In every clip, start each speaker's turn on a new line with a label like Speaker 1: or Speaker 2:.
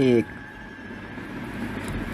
Speaker 1: 1।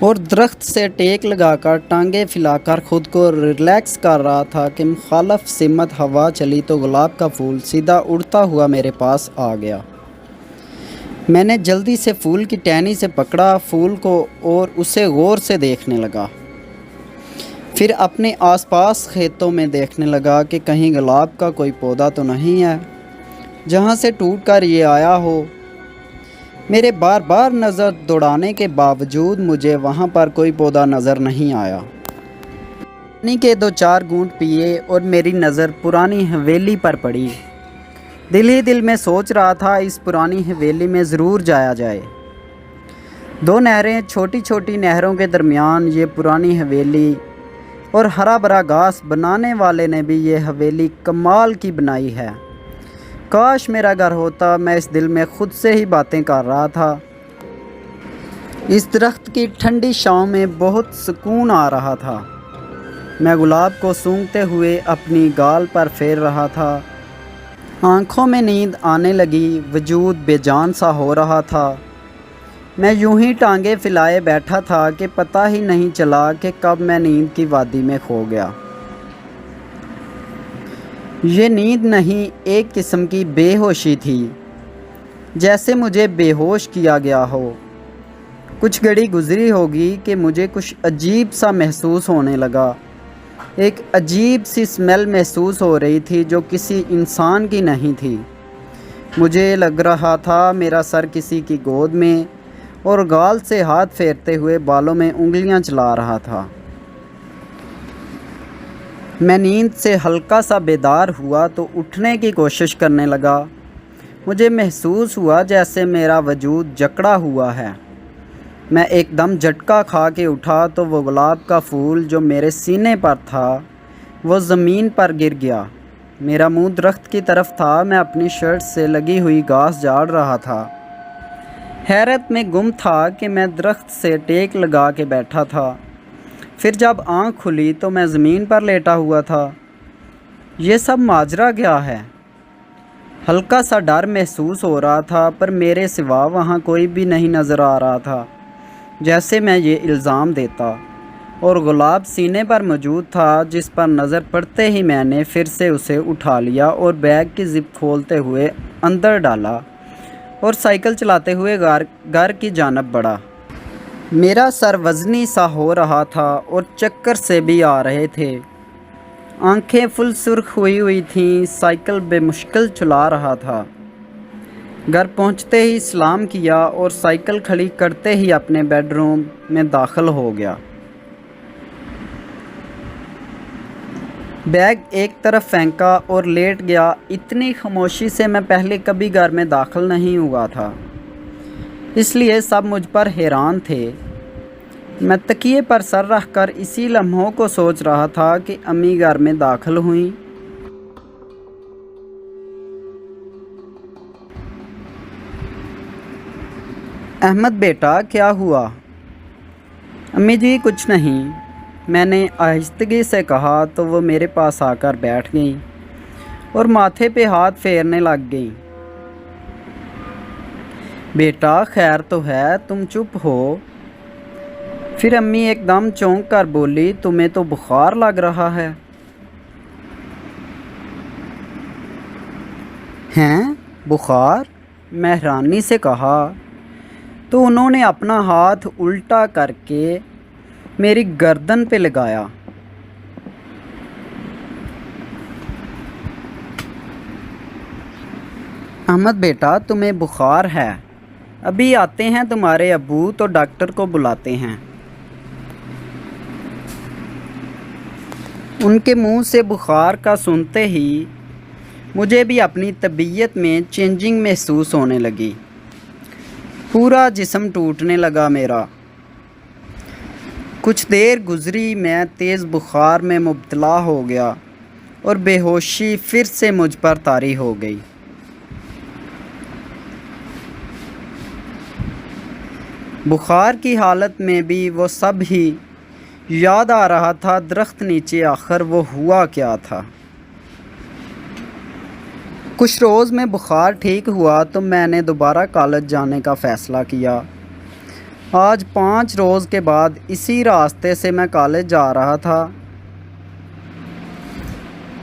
Speaker 1: اور درخت سے ٹیک لگا کر ٹانگیں پھیلا کر خود کو ریلیکس کر رہا تھا کہ مخالف سمت ہوا چلی تو گلاب کا پھول سیدھا اڑتا ہوا میرے پاس آ گیا۔ میں نے جلدی سے پھول کی ٹہنی سے پکڑا پھول کو اور اسے غور سے دیکھنے لگا، پھر اپنے آس پاس کھیتوں میں دیکھنے لگا کہ کہیں گلاب کا کوئی پودا تو نہیں ہے جہاں سے ٹوٹ کر یہ آیا ہو۔ میرے بار بار نظر دوڑانے کے باوجود مجھے وہاں پر کوئی پودا نظر نہیں آیا۔ پانی کے 2-4 گھونٹ پیے اور میری نظر پرانی حویلی پر پڑی۔ دل ہی دل میں سوچ رہا تھا اس پرانی حویلی میں ضرور جایا جائے۔ 2 نہریں، چھوٹی چھوٹی نہروں کے درمیان یہ پرانی حویلی اور ہرا بھرا گھاس، بنانے والے نے بھی یہ حویلی کمال کی بنائی ہے۔ کاش میرا گھر ہوتا، میں اس دل میں خود سے ہی باتیں کر رہا تھا۔ اس درخت کی ٹھنڈی چھاؤں میں بہت سکون آ رہا تھا۔ میں گلاب کو سونگھتے ہوئے اپنی گال پر پھیر رہا تھا۔ آنکھوں میں نیند آنے لگی، وجود بے جان سا ہو رہا تھا۔ میں یوں ہی ٹانگیں پھیلائے بیٹھا تھا کہ پتہ ہی نہیں چلا کہ کب میں نیند کی وادی میں کھو گیا۔ یہ نیند نہیں، ایک قسم کی بے ہوشی تھی، جیسے مجھے بے ہوش کیا گیا ہو۔ کچھ گھڑی گزری ہوگی کہ مجھے کچھ عجیب سا محسوس ہونے لگا۔ ایک عجیب سی اسمیل محسوس ہو رہی تھی جو کسی انسان کی نہیں تھی۔ مجھے لگ رہا تھا میرا سر کسی کی گود میں اور گال سے ہاتھ پھیرتے ہوئے بالوں میں انگلیاں چلا رہا تھا۔ میں نیند سے ہلکا سا بیدار ہوا تو اٹھنے کی کوشش کرنے لگا۔ مجھے محسوس ہوا جیسے میرا وجود جکڑا ہوا ہے۔ میں ایک دم جھٹکا کھا کے اٹھا تو وہ گلاب کا پھول جو میرے سینے پر تھا وہ زمین پر گر گیا۔ میرا منہ درخت کی طرف تھا، میں اپنی شرٹ سے لگی ہوئی گھاس جھاڑ رہا تھا۔ حیرت میں گم تھا کہ میں درخت سے ٹیک لگا کے بیٹھا تھا، پھر جب آنکھ کھلی تو میں زمین پر لیٹا ہوا تھا۔ یہ سب ماجرا کیا ہے؟ ہلکا سا ڈر محسوس ہو رہا تھا، پر میرے سوا وہاں کوئی بھی نہیں نظر آ رہا تھا جیسے میں یہ الزام دیتا، اور گلاب سینے پر موجود تھا جس پر نظر پڑتے ہی میں نے پھر سے اسے اٹھا لیا اور بیگ کی زپ کھولتے ہوئے اندر ڈالا اور سائیکل چلاتے ہوئے گھر کی جانب بڑھا۔ میرا سر وزنی سا ہو رہا تھا اور چکر سے بھی آ رہے تھے۔ آنکھیں فل سرخ ہوئی تھیں، سائیکل بے مشکل چلا رہا تھا۔ گھر پہنچتے ہی سلام کیا اور سائیکل کھڑی کرتے ہی اپنے بیڈ روم میں داخل ہو گیا۔ بیگ ایک طرف پھینکا اور لیٹ گیا۔ اتنی خاموشی سے میں پہلے کبھی گھر میں داخل نہیں ہوا تھا، اس لیے سب مجھ پر حیران تھے۔ میں تکیے پر سر رکھ کر اسی لمحوں کو سوچ رہا تھا کہ امی گھر میں داخل ہوئیں۔ احمد بیٹا کیا ہوا؟ امی جی کچھ نہیں، میں نے آہستگی سے کہا تو وہ میرے پاس آ کر بیٹھ گئیں اور ماتھے پہ ہاتھ پھیرنے لگ گئیں۔ بیٹا خیر تو ہے، تم چپ ہو؟ پھر امی ایک دم چونک کر بولی، تمہیں تو بخار لگ رہا ہے۔ ہیں بخار؟ میں حیرانی سے کہا تو انہوں نے اپنا ہاتھ الٹا کر کے میری گردن پہ لگایا۔ احمد بیٹا تمہیں بخار ہے، ابھی آتے ہیں تمہارے ابو تو ڈاکٹر کو بلاتے ہیں۔ ان کے منہ سے بخار کا سنتے ہی مجھے بھی اپنی طبیعت میں چینجنگ محسوس ہونے لگی۔ پورا جسم ٹوٹنے لگا میرا۔ کچھ دیر گزری، میں تیز بخار میں مبتلا ہو گیا اور بے ہوشی پھر سے مجھ پر طاری ہو گئی۔ بخار کی حالت میں بھی وہ سب ہی یاد آ رہا تھا۔ درخت نیچے آخر وہ ہوا کیا تھا؟ کچھ روز میں بخار ٹھیک ہوا تو میں نے دوبارہ کالج جانے کا فیصلہ کیا۔ آج 5 روز کے بعد اسی راستے سے میں کالج جا رہا تھا۔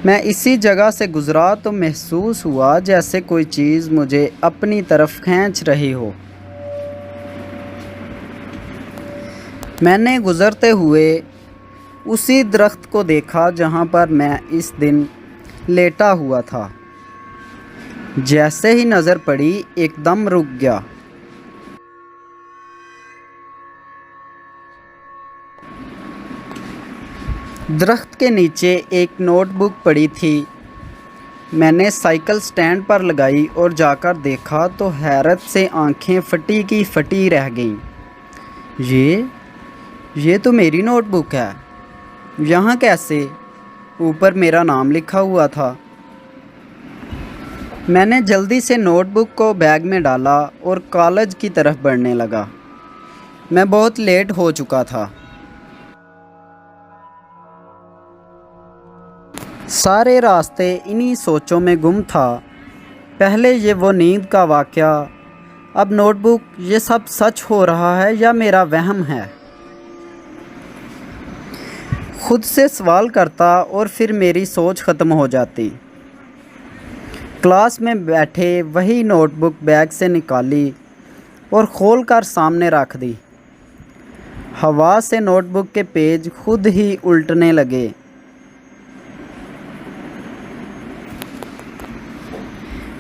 Speaker 1: میں اسی جگہ سے گزرا تو محسوس ہوا جیسے کوئی چیز مجھے اپنی طرف کھینچ رہی ہو۔ میں نے گزرتے ہوئے اسی درخت کو دیکھا جہاں پر میں اس دن لیٹا ہوا تھا۔ جیسے ہی نظر پڑی ایک دم رک گیا۔ درخت کے نیچے ایک نوٹ بک پڑی تھی۔ میں نے سائیکل سٹینڈ پر لگائی اور جا کر دیکھا تو حیرت سے آنکھیں پھٹی کی پھٹی رہ گئیں۔ یہ تو میری نوٹ بک ہے، یہاں کیسے؟ اوپر میرا نام لکھا ہوا تھا۔ میں نے جلدی سے نوٹ بک کو بیگ میں ڈالا اور کالج کی طرف بڑھنے لگا۔ میں بہت لیٹ ہو چکا تھا۔ سارے راستے انہی سوچوں میں گم تھا۔ پہلے یہ وہ نیند کا واقعہ، اب نوٹ بک، یہ سب سچ ہو رہا ہے یا میرا وہم ہے؟ خود سے سوال کرتا اور پھر میری سوچ ختم ہو جاتی۔ کلاس میں بیٹھے وہی نوٹ بک بیگ سے نکالی اور کھول کر سامنے رکھ دی۔ ہوا سے نوٹ بک کے پیج خود ہی الٹنے لگے۔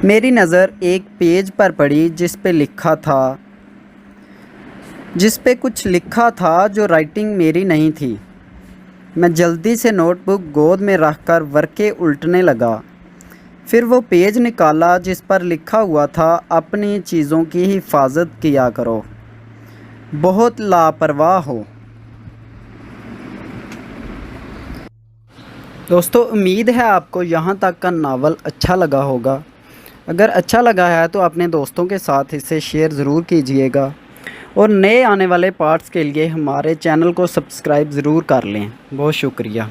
Speaker 1: میری نظر ایک پیج پر پڑی جس پہ کچھ لکھا تھا جو رائٹنگ میری نہیں تھی۔ میں جلدی سے نوٹ بک گود میں رکھ کر ورقے الٹنے لگا۔ پھر وہ پیج نکالا جس پر لکھا ہوا تھا، اپنی چیزوں کی حفاظت کیا کرو، بہت لاپرواہ ہو۔ دوستو، امید ہے آپ کو یہاں تک کا ناول اچھا لگا ہوگا۔ اگر اچھا لگا ہے تو اپنے دوستوں کے ساتھ اسے شیئر ضرور کیجئے گا، اور نئے آنے والے پارٹس کے لیے ہمارے چینل کو سبسکرائب ضرور کر لیں۔ بہت شکریہ۔